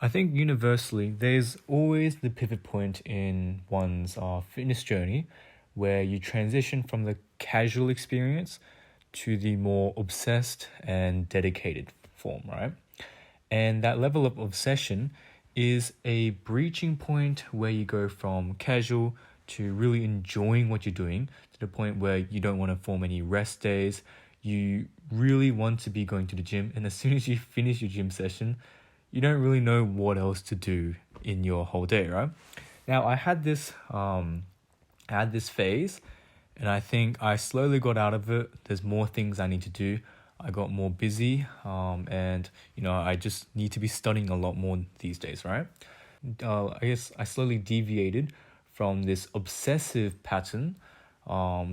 I think universally, there's always the pivot point in one's fitness journey where you transition from the casual experience to the more obsessed and dedicated form, right? And that level of obsession is a breaching point where you go from casual to really enjoying what you're doing to the point where you don't want to form any rest days. You really want to be going to the gym, and as soon as you finish your gym session, you don't really know what else to do in your whole day, right? Now, I had this phase, and I think I slowly got out of it. There's more things I need to do. I got more busy, and I just need to be studying a lot more these days, right? I guess I slowly deviated from this obsessive pattern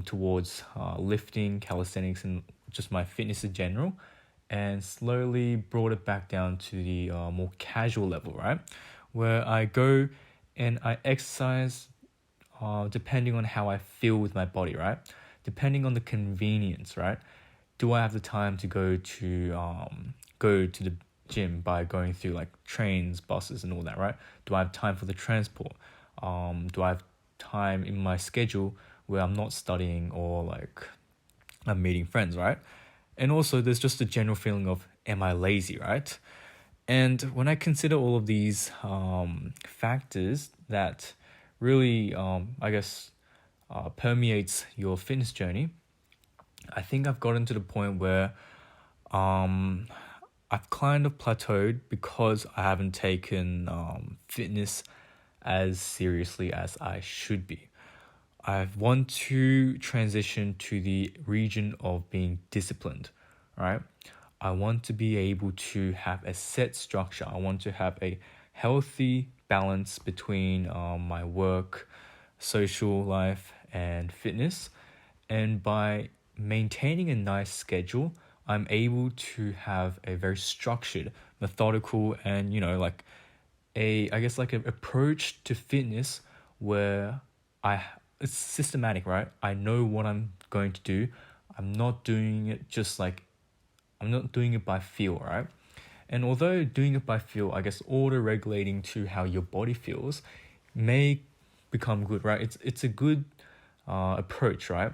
towards lifting, calisthenics, and just my fitness in general, and slowly brought it back down to the more casual level, right? Where I go and I exercise depending on how I feel with my body, right? Depending on the convenience, right? Do I have the time to go to the gym by going through like trains, buses, and all that, right? Do I have time for the transport? Do I have time in my schedule where I'm not studying or like I'm meeting friends, right? And also, there's just a general feeling of, am I lazy, right? And when I consider all of these factors that really, permeates your fitness journey, I think I've gotten to the point where I've kind of plateaued because I haven't taken fitness as seriously as I should be. I want to transition to the region of being disciplined, right? I want to be able to have a set structure. I want to have a healthy balance between my work, social life, and fitness. And by maintaining a nice schedule, I'm able to have a very structured, methodical, and an approach to fitness where it's systematic, right? I know what I'm going to do. I'm not doing it I'm not doing it by feel, right? And although doing it by feel, I guess auto-regulating to how your body feels may become good, right? It's a good approach, right?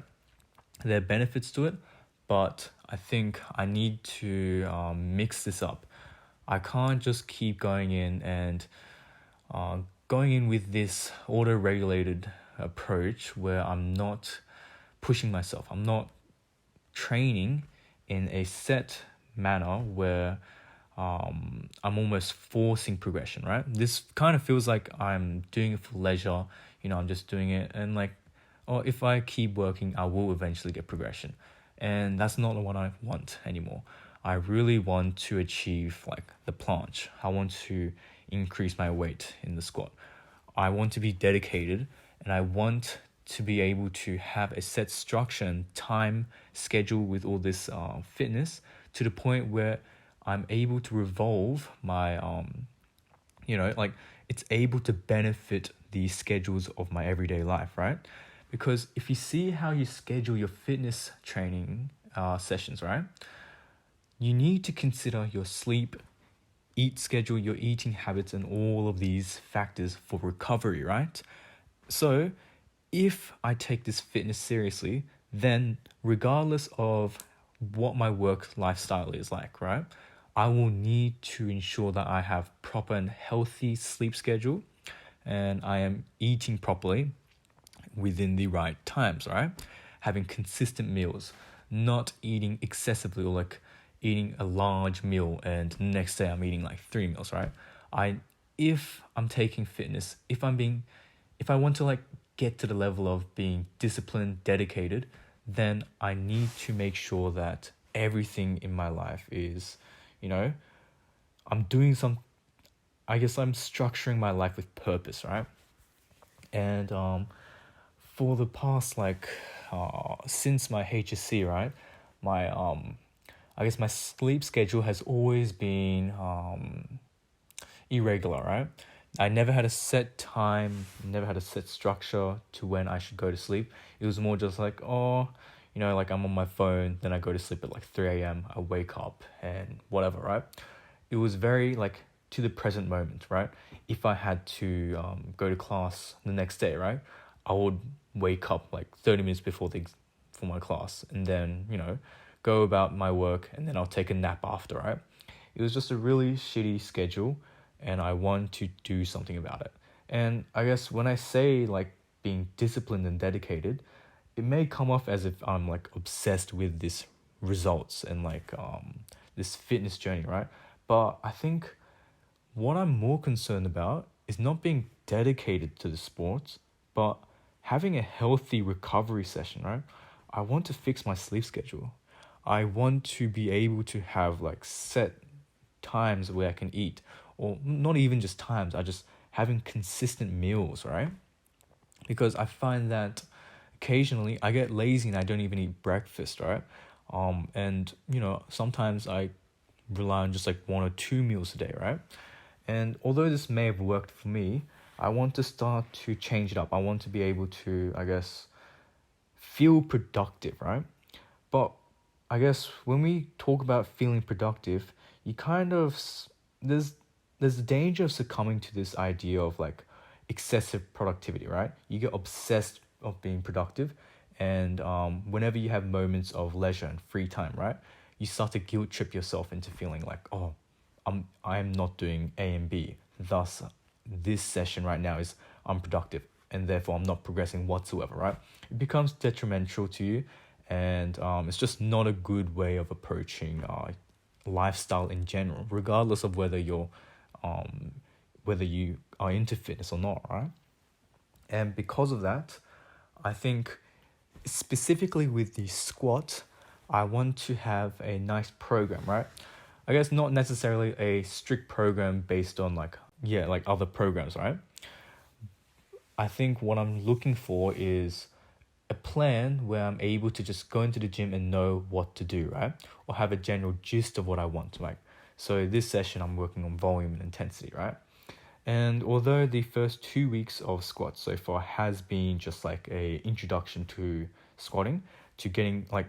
There are benefits to it, but I think I need to mix this up. I can't just keep going in with this auto-regulated approach where I'm not pushing myself. I'm not training in a set manner where I'm almost forcing progression, right? This kind of feels like I'm doing it for leisure. I'm just doing it and if I keep working, I will eventually get progression. And that's not what I want anymore. I really want to achieve like the planche. I want to increase my weight in the squat. I want to be dedicated, and I want to be able to have a set structure and time schedule with all this fitness to the point where I'm able to revolve my it's able to benefit the schedules of my everyday life, right? Because if you see how you schedule your fitness training sessions, right, you need to consider your sleep, eat schedule, your eating habits, and all of these factors for recovery, right? So if I take this fitness seriously, then regardless of what my work lifestyle is like, right, I will need to ensure that I have proper and healthy sleep schedule and I am eating properly within the right times, right? Having consistent meals, not eating excessively or eating a large meal and next day I'm eating like 3 meals, right? If I'm taking fitness, if I want to get to the level of being disciplined, dedicated, then I need to make sure that everything in my life is, I'm structuring my life with purpose, right? And for the past since my HSC, right, my sleep schedule has always been irregular, right? I never had a set time, never had a set structure to when I should go to sleep. It was more just I'm on my phone, then I go to sleep at 3 a.m. I wake up and whatever, right? It was very to the present moment, right? If I had to go to class the next day, right, I would wake up like 30 minutes before for my class, and then go about my work, and then I'll take a nap after, right? It was just a really shitty schedule, and I want to do something about it. And I guess when I say like being disciplined and dedicated, it may come off as if I'm like obsessed with this results and like this fitness journey, right? But I think what I'm more concerned about is not being dedicated to the sports, but having a healthy recovery session, right? I want to fix my sleep schedule. I want to be able to have like set times where I can eat, or not even just times, I just having consistent meals, right? Because I find that occasionally I get lazy and I don't even eat breakfast, right? And sometimes I rely on just like 1 or 2 meals a day, right? And although this may have worked for me, I want to start to change it up. I want to be able to, I guess, feel productive, right? But I guess when we talk about feeling productive, you kind of there's a danger of succumbing to this idea of like excessive productivity, right? You get obsessed of being productive, and whenever you have moments of leisure and free time, right, you start to guilt trip yourself into feeling like, oh, I'm not doing A and B, thus this session right now is unproductive, and therefore I'm not progressing whatsoever, right? It becomes detrimental to you, and it's just not a good way of approaching lifestyle in general, regardless of whether you are into fitness or not, right? And because of that, I think specifically with the squat, I want to have a nice program, right? I guess not necessarily a strict program based on like other programs, right? I think what I'm looking for is a plan where I'm able to just go into the gym and know what to do, right? Or have a general gist of what I want, like. So this session I'm working on volume and intensity, right? And although the first 2 weeks of squats so far has been just like a introduction to squatting, to getting like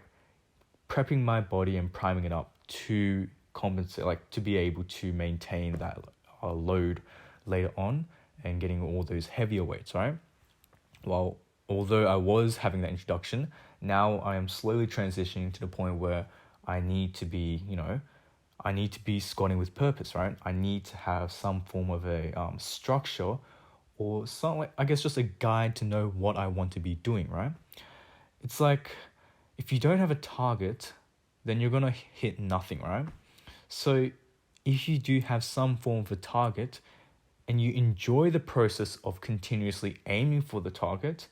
prepping my body and priming it up to compensate, like to be able to maintain that load later on and getting all those heavier weights, right? Well, although I was having that introduction, now I am slowly transitioning to the point where I need to be, squatting with purpose, right? I need to have some form of a structure, or some, like, I guess just a guide to know what I want to be doing, right? It's like if you don't have a target, then you're gonna hit nothing, right? So if you do have some form of a target and you enjoy the process of continuously aiming for the target,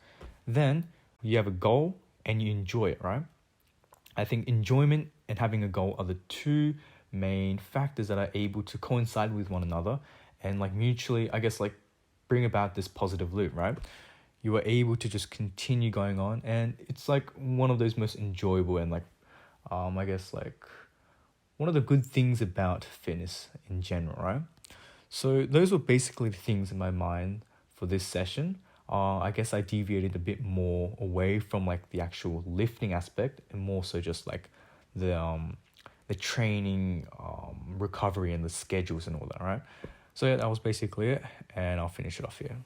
then you have a goal and you enjoy it, right? I think enjoyment and having a goal are the two main factors that are able to coincide with one another and like mutually, I guess, like bring about this positive loop, right? You are able to just continue going on, and it's like one of those most enjoyable and like I guess like one of the good things about fitness in general, right? So those were basically the things in my mind for this session. I guess I deviated a bit more away from like the actual lifting aspect and more so just like the training, recovery, and the schedules and all that, right? So yeah, that was basically it, and I'll finish it off here.